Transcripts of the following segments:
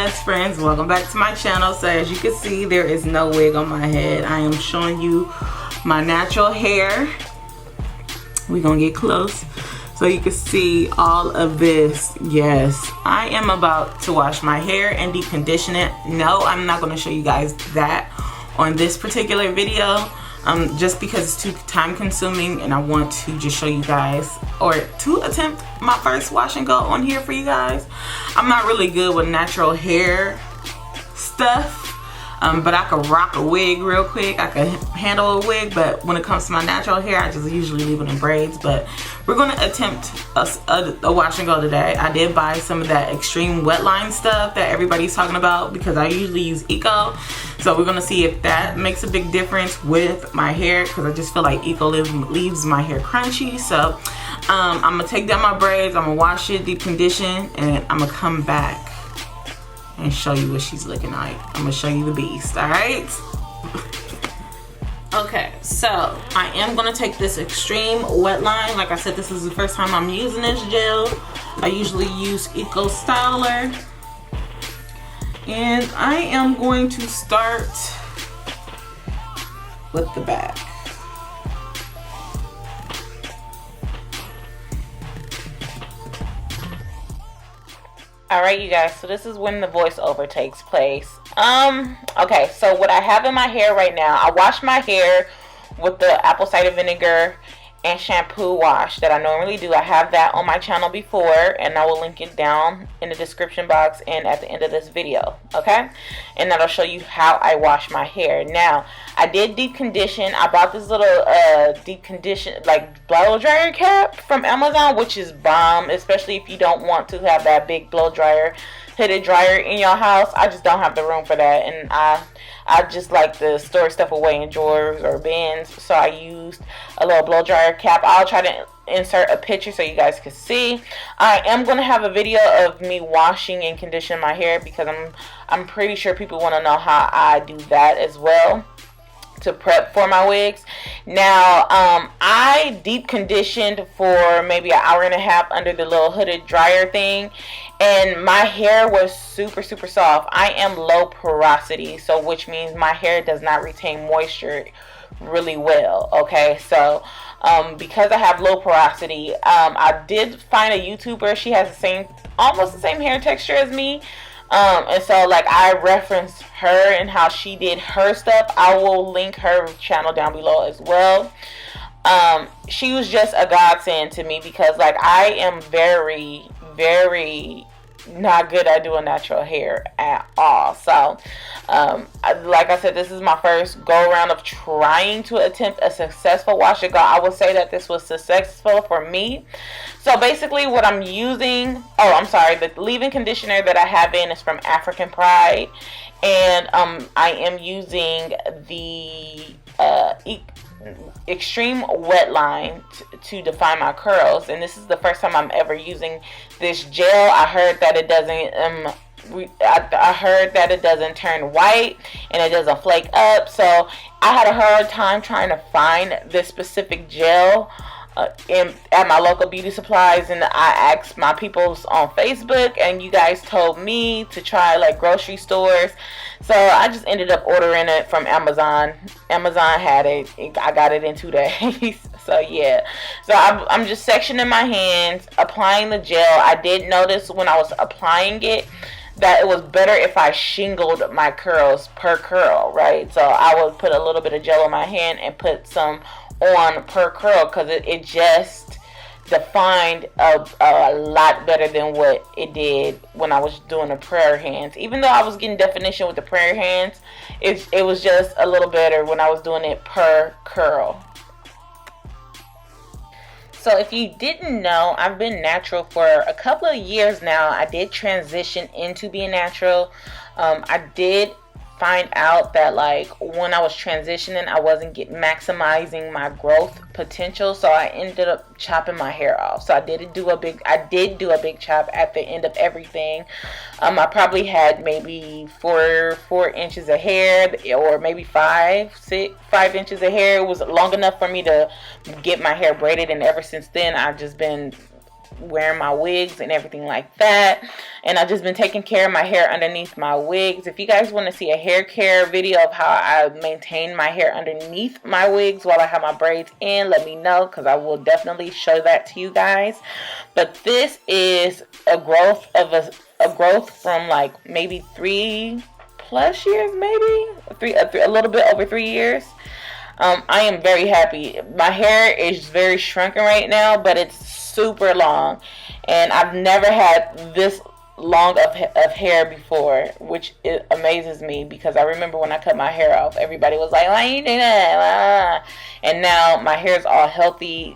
best friends, welcome back to my channel. So as you can see, there is no wig on my head. I am showing you my natural hair. We're gonna get close so you can see all of this. Yes, I am about to wash my hair and deep condition it. No, I'm not gonna show you guys that on this particular video, just because it's too time consuming and I want to just show you guys, or to attempt my first wash and go on here for you guys. I'm not really good with natural hair stuff, but I could rock a wig real quick. I could handle a wig, but when it comes to my natural hair, I just usually leave it in braids. But we're gonna attempt a wash and go today. I did buy some of that extreme wetline stuff that everybody's talking about because I usually use Eco. So we're gonna see if that makes a big difference with my hair, because I just feel like Eco leaves my hair crunchy. So I'm gonna take down my braids, I'm gonna wash it, deep condition, and I'm gonna come back and show you what she's looking like. I'm gonna show you the beast, all right? Okay, so I am gonna take this extreme wet line. Like I said, this is the first time I'm using this gel. I usually use Eco Styler. And I am going to start with the back. All right, you guys, so this is when the voiceover takes place. Okay, so what I have in my hair right now, I wash my hair with the apple cider vinegar and shampoo wash that I normally do. I have that on my channel before, and I will link it down in the description box and at the end of this video, okay? And that'll show you how I wash my hair. Now, I did deep condition. I bought this little deep condition, like blow dryer cap from Amazon, which is bomb, especially if you don't want to have that big blow dryer, hooded dryer in your house. I just don't have the room for that, and I just like to store stuff away in drawers or bins, so I used a little blow dryer cap. I'll try to insert a picture so you guys can see. I am going to have a video of me washing and conditioning my hair, because I'm pretty sure people want to know how I do that as well to prep for my wigs. Now, I deep conditioned for maybe an hour and a half under the little hooded dryer thing, and my hair was super soft. I am low porosity, so which means my hair does not retain moisture really well, okay? So because I have low porosity, I did find a YouTuber. She has almost the same hair texture as me, and so like I referenced her and how she did her stuff. I will link her channel down below as well. She was just a godsend to me, because like I am very not good at doing natural hair at all. So like I said, this is my first go around of trying to attempt a successful wash and go. I will say that this was successful for me. So basically what I'm using, the leave-in conditioner that I have in is from African Pride, and I am using the extreme wet line to define my curls, and this is the first time I'm ever using this gel. I heard that it doesn't I heard that it doesn't turn white and it doesn't flake up, so I had a hard time trying to find this specific gel at my local beauty supplies, and I asked my peoples on Facebook, and you guys told me to try like grocery stores. So I just ended up ordering it from Amazon. Amazon had it. I got it in 2 days. So yeah. So I'm just sectioning my hands, applying the gel. I did notice when I was applying it that it was better if I shingled my curls per curl, right? So I would put a little bit of gel on my hand and put some on per curl, because it just defined a lot better than what it did when I was doing the prayer hands. Even though I was getting definition with the prayer hands, it was just a little better when I was doing it per curl. So if you didn't know, I've been natural for a couple of years now. I did transition into being natural. I did find out that like when I was transitioning, I wasn't maximizing my growth potential, so I ended up chopping my hair off. So I did do a big chop at the end of everything. I probably had maybe four inches of hair, or maybe 5 inches of hair. It was long enough for me to get my hair braided, and ever since then I've just been wearing my wigs and everything like that. And I've just been taking care of my hair underneath my wigs. If you guys want to see a hair care video of how I maintain my hair underneath my wigs while I have my braids in, let me know, because I will definitely show that to you guys. But this is a growth of a growth from like maybe 3+ years, maybe a little bit over 3 years. I am very happy. My hair is very shrunken right now, but it's super long, and I've never had this long of hair before, which it amazes me, because I remember when I cut my hair off, everybody was like, why you do that? And now my hair is all healthier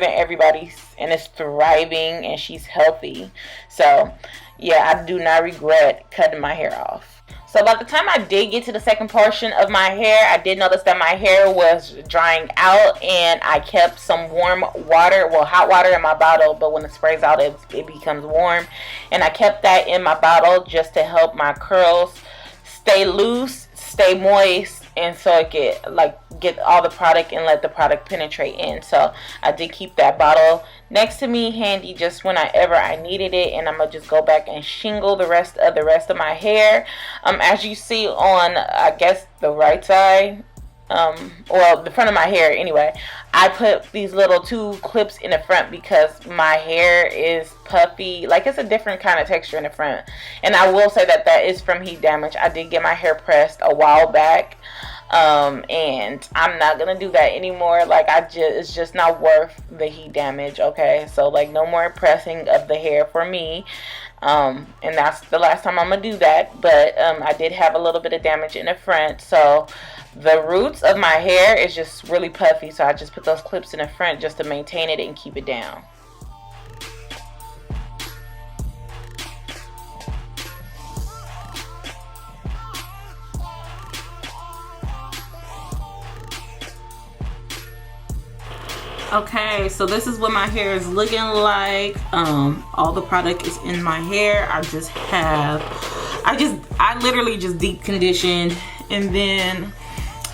than everybody's, and it's thriving, and she's healthy. So yeah, I do not regret cutting my hair off. So by the time I did get to the second portion of my hair, I did notice that my hair was drying out, and I kept some warm water, well, hot water in my bottle, but when it sprays out, it becomes warm. And I kept that in my bottle just to help my curls stay loose, stay moist, and so it get all the product and let the product penetrate in. So I did keep that bottle next to me handy just whenever I needed it, and I'm gonna just go back and shingle the rest of my hair. As you see on, I guess, the right side, well, the front of my hair anyway, I put these little 2 clips in the front because my hair is puffy, like it's a different kind of texture in the front. And I will say that that is from heat damage. I did get my hair pressed a while back, and I'm not gonna do that anymore. Like, it's just not worth the heat damage. Okay, so like, no more pressing of the hair for me. And that's the last time I'm gonna do that. But I did have a little bit of damage in the front, so the roots of my hair is just really puffy, so I just put those clips in the front just to maintain it and keep it down. Okay, so this is what my hair is looking like. All the product is in my hair. I literally just deep conditioned, and then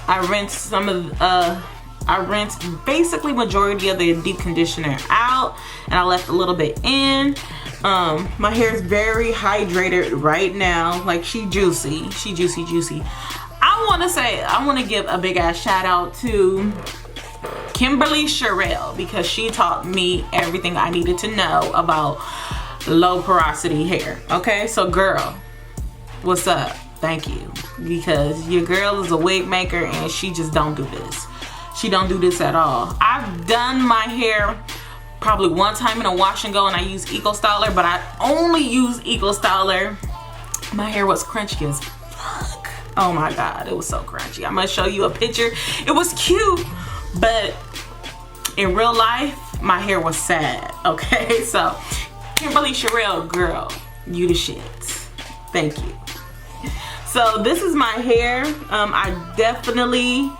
I rinsed I rinsed basically majority of the deep conditioner out, and I left a little bit in. My hair is very hydrated right now. Like, she juicy. I want to give a big ass shout out to Kimberly Sherrill, because she taught me everything I needed to know about low porosity hair. Okay, so girl, what's up? Thank you, because your girl is a wig maker, and she just don't do this. She don't do this at all. I've done my hair probably one time in a wash and go, and I use Eco Styler, but I only use Eco Styler. My hair was crunchy as fuck. Oh my god, it was so crunchy. I'm gonna show you a picture. It was cute, but in real life, my hair was sad. Okay, so Kimberly Sherrill, girl, you the shit. Thank you. So this is my hair. I definitely,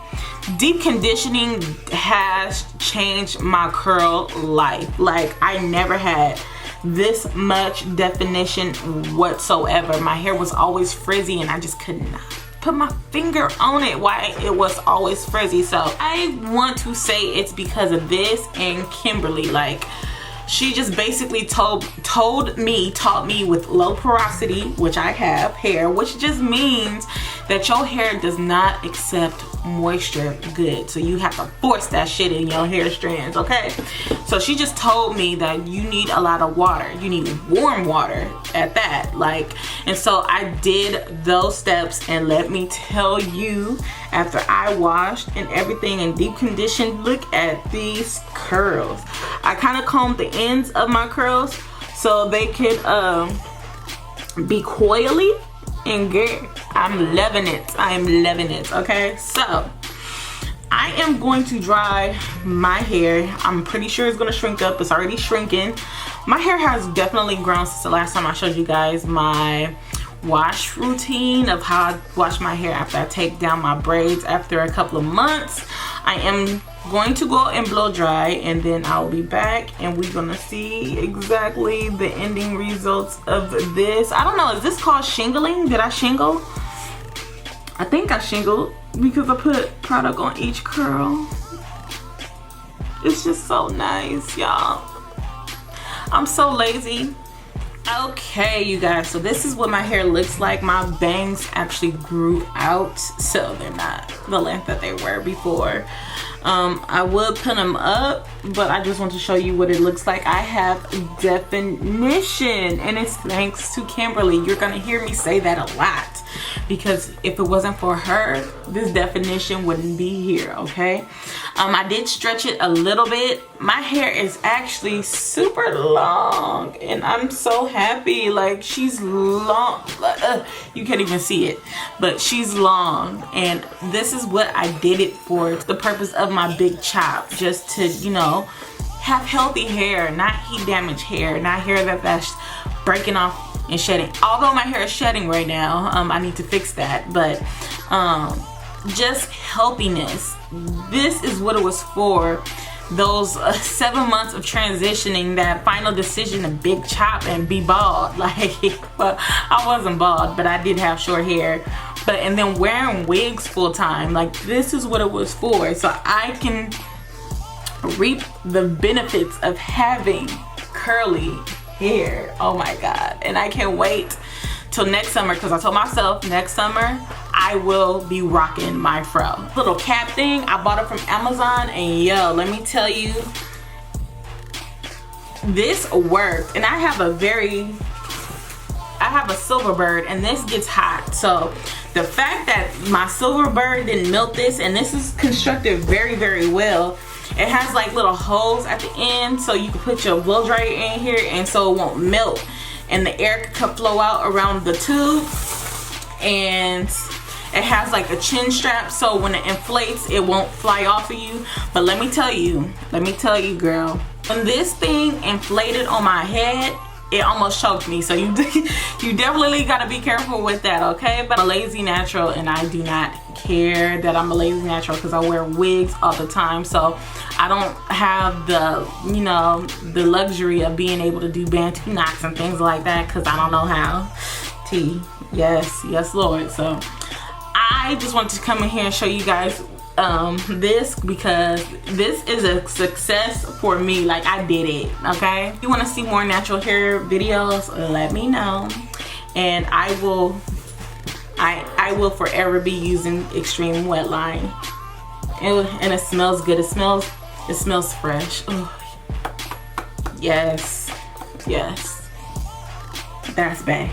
deep conditioning has changed my curl life. Like, I never had this much definition whatsoever. My hair was always frizzy, and I just could not put my finger on it why it was always frizzy. So I want to say it's because of this and Kimberly. Like, she just basically taught me with low porosity, which I have hair, which just means that your hair does not accept moisture good. So you have to force that shit in your hair strands, okay? So she just told me that you need a lot of water. You need warm water at that. Like, and so I did those steps, and let me tell you, after I washed and everything and deep conditioned, look at these curls. I kind of combed the ends of my curls so they could be coily, and girl, I'm loving it. I'm loving it. Okay, so I am going to dry my hair. I'm pretty sure it's gonna shrink up. It's already shrinking. My hair has definitely grown since the last time I showed you guys my wash routine of how I wash my hair after I take down my braids after a couple of months. I am going to go and blow dry, and then I'll be back, and we're gonna see exactly the ending results of this. I don't know, is this called shingling? Did I shingle? I think I shingled because I put product on each curl. It's just so nice, y'all. I'm so lazy. Okay, you guys, so this is what my hair looks like. My bangs actually grew out, so they're not the length that they were before. I would put them up, but I just want to show you what it looks like. I have definition, and it's thanks to Kimberly. You're gonna hear me say that a lot, because if it wasn't for her, this definition wouldn't be here, okay? I did stretch it a little bit. My hair is actually super long, and I'm so happy. Like, she's long. You can't even see it, but she's long, and this is what I did it for. It's the purpose of my big chop, just to, you know, have healthy hair, not heat damaged hair, not hair that's breaking off and shedding. Although my hair is shedding right now, I need to fix that, but just healthiness. This is what it was for. Those 7 months of transitioning, that final decision to big chop and be bald. Like, well, I wasn't bald, but I did have short hair. But, and then wearing wigs full time, like, this is what it was for. So I can reap the benefits of having curly hair. Oh my God. And I can't wait till next summer, because I told myself next summer I will be rocking my fro. Little cap thing, I bought it from Amazon, and yo, let me tell you, this worked. And I have a silver bird, and this gets hot. So the fact that my silver bird didn't melt this, and this is constructed very, very well. It has like little holes at the end, so you can put your blow dryer in here, and so it won't melt, and the air can flow out around the tube. And it has like a chin strap, so when it inflates, it won't fly off of you. But let me tell you, girl, when this thing inflated on my head, it almost choked me. So you definitely gotta be careful with that, okay? But I'm a lazy natural, and I do not care that I'm a lazy natural, because I wear wigs all the time. So I don't have the, you know, the luxury of being able to do Bantu knots and things like that, because I don't know how. Yes Lord. So I just wanted to come in here and show you guys this, because this is a success for me. Like, I did it, okay? If you want to see more natural hair videos, let me know, and I will forever be using Extreme Wetline. And it smells good. It smells fresh. Ooh. Yes, that's bad.